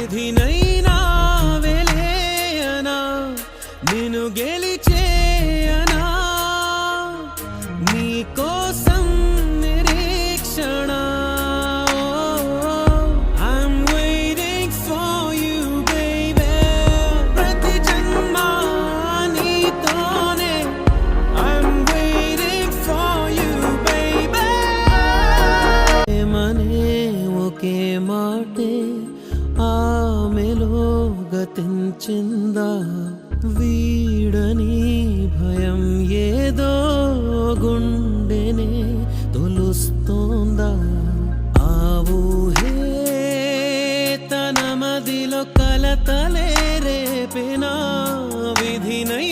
విధినైనా వెలేయనా నిన్ను గెలిచేయనా నీ కోసం నిరీక్షణ I'm waiting for you baby ప్రతి జన్మ నీతోనే I'm waiting for you baby మనే ఒకే మాటే ఆమెలో గతించిందా వీడని భయం ఏదో గుండెనే తొలుస్తోందా ఆ ఊహే తన మదిలో కలతలే రేపినా విధినై